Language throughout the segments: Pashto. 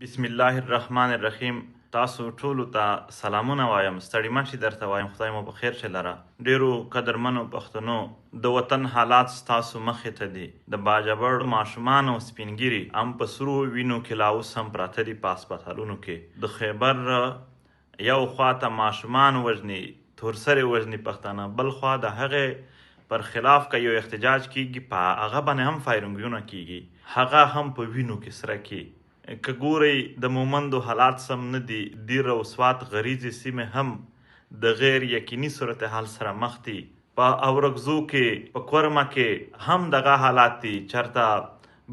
بسم الله الرحمن الرحیم. تاسو ټولو ته سلامونه وایم. ستړي مه شئ، درته وایم خدای مو په خیر شه لره. ډیرو قدرمنو پښتنو، د وطن حالات ستاسو مخې ته دي. د باجبړ ماشومان او سپینګیري هم په سرو وینو کې لا اوس هم پراته دي په هسپتالونو کې. د خیبر یو خواته ماشومان وژني، تورسرې وژني پښتانه، بل خوا د هغې پر خلاف که یو احتجاج کیږي په هغه باندې هم فایرنګونه کیږي، هغه هم په وینو کې سره کی. که ګورئ د مومندو حالات سم نه دي. دیر او سوات غریزې سیمې هم د غیر یقیني صورتحال سره مخ دي. په اورکزو کې، په کورمه کې هم دغه حالات دي. چرته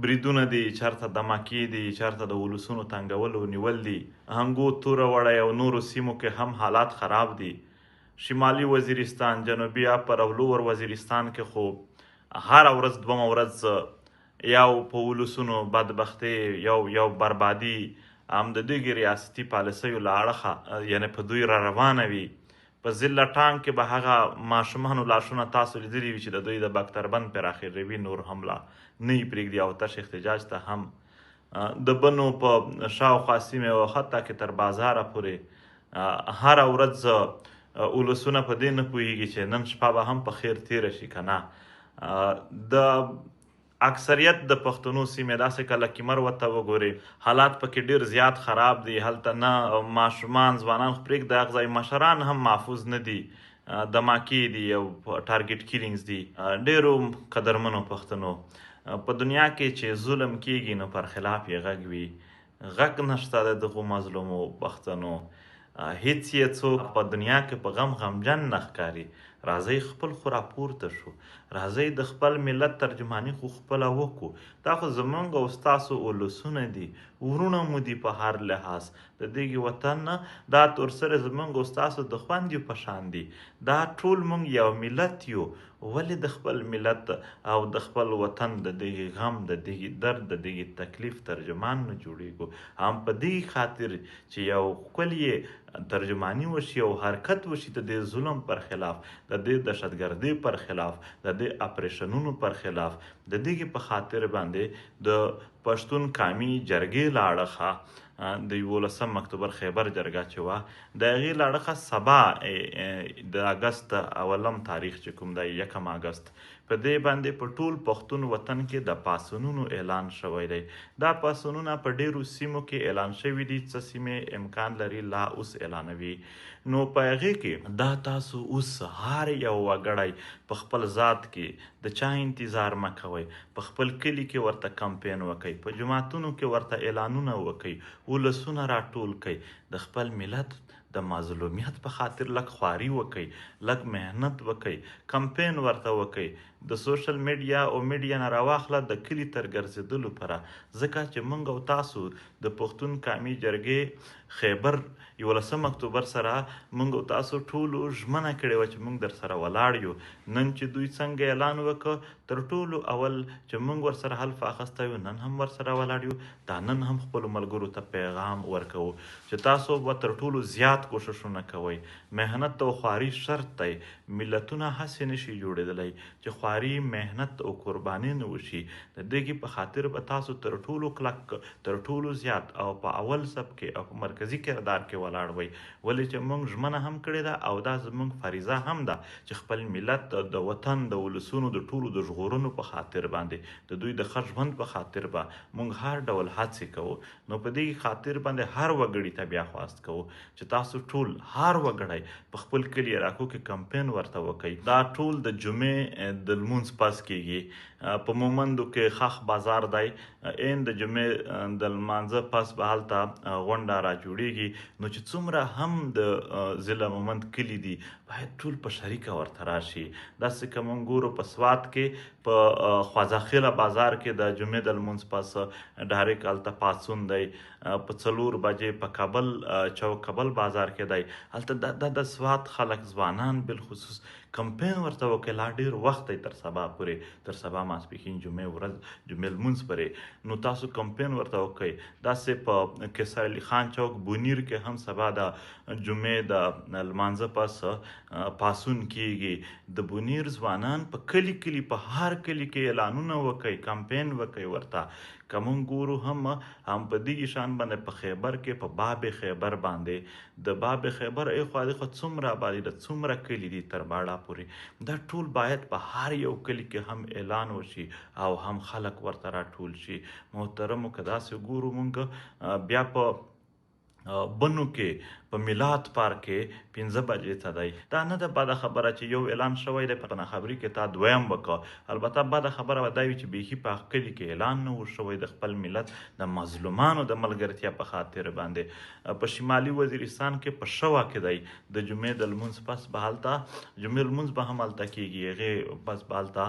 بریدونه دي، چرته دماکې دي، چرته د ولسونو تنګول او نیول دي. هنګو، توره وړی او نورو سیمو کې هم حالات خراب دي. شمالي وزیرستان، جنوبي اپر او لور وزیرستان کې خو هر ورځ دومره ورځ یو په ولسونو بدبختي، یو بربادي هم د دغې ریاستي پالیسیو له اړخه یعنې په دوی را روانه وي. په ضلع ټانګ کې به هغه ماشومانو لاشونه تاسو لیدلي وي چې د دوی د بکتربند پراخېږي، نور هم لا نه یې پرېږدي او تش احتجاج ته هم د بنو په شاوخوا سیمې او حتی کې تر بازاره پورې هره ورځ ولسونه په دې نه پوهېږي چې نن شپه به هم په خیر تېره شي که نه. د اکثریت د پښتنو سیمې داسې کله کمر ورته وګورئ، حالات پکې ډیر زیات خراب دي. هلته نه ماشومان، ځوانان خو پرېږده، هغه ځای مشران هم محفوظ نه دي. دماکې دي او ټارګټ کیلینګز دي. ډیرو قدرمنو پښتنو، په دنیا کې چې ظلم کیږي نو پر خلاف یې غږ وي. غږ نشته د دغو مظلومو پښتنو. هیڅ یې څوک په دنیا کې په غمجن نه ښکاري. راځئ خپل خو راپورته شو، راځئ د خپل ملت ترجماني خو خپله وکړو. دا خو زمونږ او ستاسو ولسونه دي، ورونه مو دي په هر لحاظ. د دغې وطن نه دا تورسره زمونږ او ستاسو د خویندو په شان دي. دا ټول مونږ یو ملت یو. ولې د خپل ملت او د خپل وطن د دغې غم، د دغې درد، د دغې تکلیف ترجمان نه جوړیږو؟ هم په دې خاطر چې یو ښکلې ترجمانی وشي او حرکت وشي د دې ظلم پر خلاف، د دې دهشتګردۍ پر خلاف، د دې اپریشنونو پر خلاف. د دغې په خاطر باندې د پښتون قومي جرګې له اړخه د 11 اکتوبر خیبر جرګه چې وه، د هغې له اړخه سبا د اګست اولم تاریخ چې کوم دی 1 اګست، په دې باندې په ټول پښتون وطن کې د پاڅونونو اعلان شوی دی. دا پاڅونونه په ډیرو سیمو کې اعلان شوي دي. څه سیمې امکان لري لا اوس اعلانوي. نو په هغې کې دا تاسو اوس هر یو وګړی په خپل ذات کې د چا انتظار مه کوئ. په خپل کلي کې ورته کمپین وکئ، په جوماتونو کې ورته اعلانونه وکئ، ولسونه راټول کئ. د خپل ملت د مظلومیت په خاطر لږ خواري وکئ، لږ محنت وکئ، کمپین ورته وکئ. د سوشل میډیا او میډیا نه راواخله د کلي تر ګرځېدلو پره، ځکه چې موږ او تاسو د پښتون قومي جرګې خیبر 11 اکتوبر سره موږ او تاسو ټولو ژمنه کړې وه چې موږ در سره ولاړ یو. نن چې دوی څنګه اعلان وکړ، تر ټولو اول چې موږ ورسره حلف اخیستی یو، نن هم ورسره ولاړ یو. دا نن هم خپلو ملګرو ته پیغام ورکوو چې تاسو به تر ټولو زیات کوششونه کوئ. محنت او خواري شرط دی. ملتونه هسې نشي جوړېدلی چې خواري، محنت او قرباني نه وشي. د دغې په خاطر به تاسو تر ټولو کلک، تر ټولو زیات او په اول صف کې او په مرکزي کردار کې ولاړ وئ. ولې چې موږ ژمنه هم کړې ده او دا زموږ فریضه هم ده چې خپل ملت، د وطن، د ولسونو د ټولو د ژغورنو په خاطر باندې، د دوی د ښه ژوند په خاطر به موږ هر ډول هڅې کوو. نو په دې خاطر باندې هر وګړي ته بیا خواست کوو چې تاسو ټول هر وګړی په خپل کلي علاقو کې کمپین ورته وکئ. دا ټول د جمعې د لمونځ پس کیږي. په مومندو کې خاخ بازار دی، این د جمعې د لمانځه پس به هلته غونډه را جوړیږي. نو چې څومره هم د ضلع مومند کلي دي، باید ټول په شریکه ورته راشي. داسې که موږ ګورو په سوات کې په خوازاخیله بازار کې د جمعې د لمونځ پس ډایرک هلته پاڅون دی. په 4 بجې په کابل چوک کابل بازار کې دی. هلته د سوات خلک، ځوانان بالخصوص کمپین ورته وکړي. لا ډېر وخت دی تر سبا پورې، تر سبا ماسپښین جمعې ورځ، جمعې لمونځ پورې. نو تاسو کمپین ورته وکړئ. داسې په کیسر علي خان چوک بونیر کې هم سبا د جمعې د لمانځه پس پاڅون کیږي. د بونیر ځوانان په کلي کلي، په هر کلي کې اعلانونه وکړئ، کمپین وکړئ ورته. که مونږ ګورو هم په دغې شان باندې په خیبر کې په باب خیبر باندې د باب خیبر اخوا دخوا څومره آبادي ده، څومره کلي دي تر باړه پورې. دا ټول باید په هر یو کلي کې هم اعلان وشي او هم خلک ورته راټول شي. محترمو که داسې ګورو مونږ بیا په بنو کې په میلاد پارک کې 5 بجې ته دی. دا نه ده بده خبره چې یو اعلان شوی دی په خبري کې تا دویم وکړه. البته بده خبره به دا وي چې بیخي په کلي کې اعلان نه و شوی د خپل ملت د مظلومانو د ملګرتیا په خاطر باندې. په شمالي وزیرستان کې په شوه کې دی د جمعې د لمونځ پس به هلته جمعې لمونځ به هم هلته کېږي، هغې پس به هلته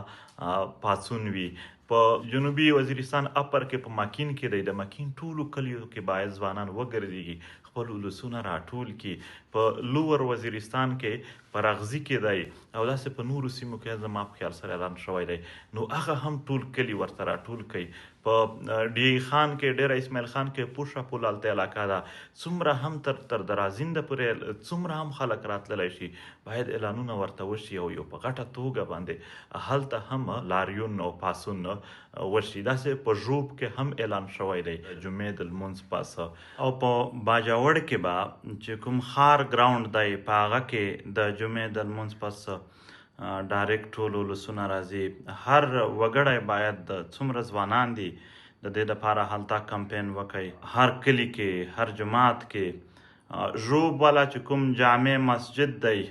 پاڅون وي. په جنوبي وزیرستان اپر کې په ماکین کې دی، د ماکین ټولو کلیو کې باید ځوانان وګرځېږي، خپل ولسونه راټول کړي. په لوور وزیرستان کې په رغزي کې دی او داسې په نورو سیمو کې زما په خیال سره اعلان شوی دی، نو هغه هم ټول کلي ورته راټول کړي. په ډی خان کې ډیره اسماعیل خان کې پوشه پول هلته علاقه ده، څومره هم تر درازینده پورې څومره هم خلک راتللی شي، باید اعلانونه ورته وشي او یو په غټه توګه باندې هلته هم لاریون او پاسون وشي. داسې په ژوب کې هم اعلان شوی دی جمعې د لمونځ پاسه. او په باجوړ کې به چې کوم خار ګراوند دی په هغه کې د جمعې د لمونځ پس ډایرکټ ټول ولسونه راځي. هر وګړی باید څومره ځوانان دي د دې دپاره هلته کمپین وکړي، هر کلي کې هر جماعت کې. ژوب والا چې کوم جامع مسجد دی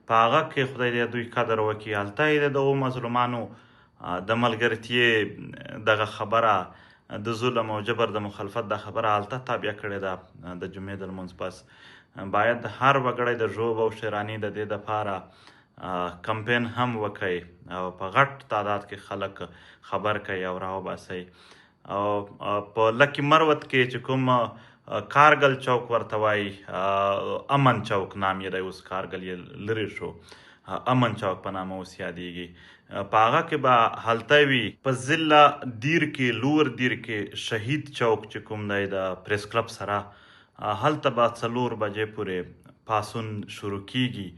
په هغه کې خدای دې دوی قدر وکړي، هلته یې د دغو مظلومانو د ملګرتیې دغه خبره د ظلم او جبر د مخالفت د خبره هلته تابع کړې ده. د جمعې د لمونځ پس باید هر وګړی د ژوب او شیراني د دې دپاره کمپین هم وکړي او په غټ تعداد کې خلک خبر کوي او راوباسئ. او په لکي مروت کې چې کوم کارګل چوک ورته وایي، امن چوک نام یې دی، اوس کارګل یې لرې شو، امن چوک په نامه اوس یادیږي. په هغه کې به هلته وي. په ضلع دیر کې لور دیر کې شهید چوک چې کوم دی د پریس کلب سره، هلته به 4 بجې پورې پاسون شروع کیږي.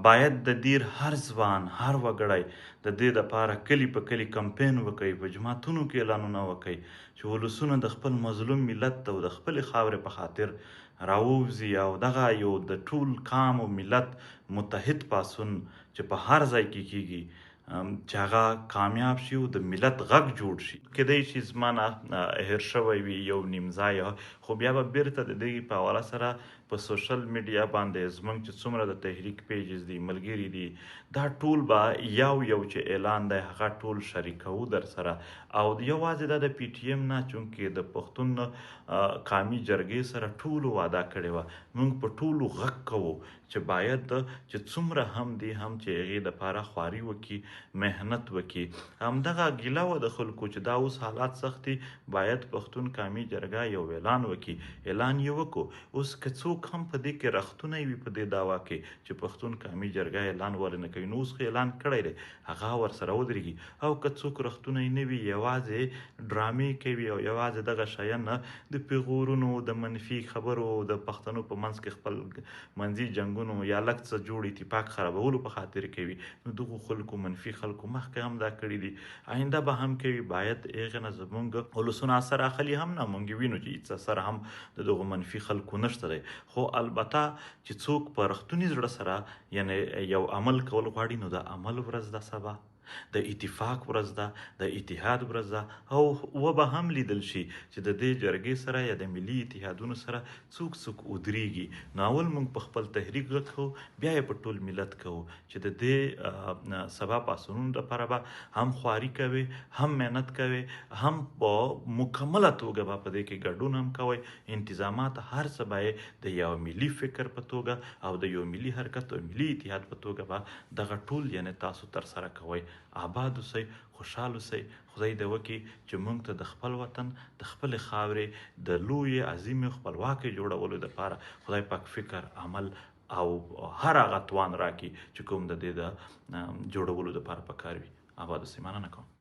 باید د دیر هر ځوان هر وګړی د دې دپاره کلي په کلي کمپین وکړي، په جماعتونو کې اعلانونه وکړي چې ولسونه د خپل مظلوم ملت او د خپلې خاورې په خاطر راووځي او دغه یو د ټول قام او ملت متحد پاسون چې په هر ځای کې کیږي چې هغه کامیاب شي او د ملت غږ جوړ شي. کیدای شي زما نه هیر شوی وي یو نیم ځایه، خو بیا به بیرته د دغې په حواله سره په سوشل میډیا باندې زموږ چې څومره د تحریک پیجز دي، ملګري دي، دا ټول به یو چې اعلان دی هغه ټول شریکوو در سره. او یوازې دا د پی ټي ایم نه، چونکې د پښتون قامي جرګې سره ټولو وعده کړې وه، موږ په ټولو غږ کوو چې باید چې څومره هم دي هم چې هغې دپاره خواري وکړي، محنت وکړي. همدغه ګیله وه د خلکو چې دا اوس حالات سخت دي، باید پښتون قامي جرګه یو اعلان وکړي. اعلان یې وکړو. اوس که څوک هم په دې کې رښتونی وي په دې دعوا کې چې پښتون قامي جرګه اعلان ولې نه کوي، نو اوس خو اعلان کړی دی، هغه ورسره ودرېږي. او که څوک رښتونی نه وي، یوازې ډرامې کوي او یوازې دغه شیان د پیغورونو د منفي خبرو د پښتنو په منځ کې خپل منځي جنګونو یا لږ څه جوړ اتفاق خرابولو په خاطر کوي، نو دغو خلکو منفي خلکو مخکې هم دا کړي دي، آینده به هم کوي. باید هغې نه زموږ ولسونه اثر اخلي هم نه، موږ وینو چې هېڅ اثر هم د دغو منفي خلکو نشته دی. خو البته چې څوک په رښتوني زړه سره یعنی یو عمل کول غواړي، نو د عمل ورځ ده سبا، د اتفاق ورځ ده، د اتحاد ورځ ده. او و به هم لیدل شي چې د دې جرګې سره یا د ملي اتحادونو سره څوک ودرېږي. نو اول موږ په خپل تحریک غږ کوو، بیا یې په ټول ملت کوو چې د دې سبا پاسونونو لپاره به هم خواري کوي، هم محنت کوي، هم په مکمله توګه به په دې کې ګډون هم کوئ. انتظامات هر څه به د یو ملي فکر په توګه او د یو ملي حرکت او ملي اتحاد په توګه به دغه ټول یعنی تاسو تر سره کوئ. آباد اوسئ، خوشحال اوسئ. خدای دې وکړي چې موږ ته د خپل وطن د خپلې خاورې د لویې عظیمې خپلواکۍ جوړولو دپاره خدای پاک فکر، عمل او هر هغه توان راکړي چې کوم د دې د جوړولو دپاره پکار وي. آباد اوسئ. مننه کوم.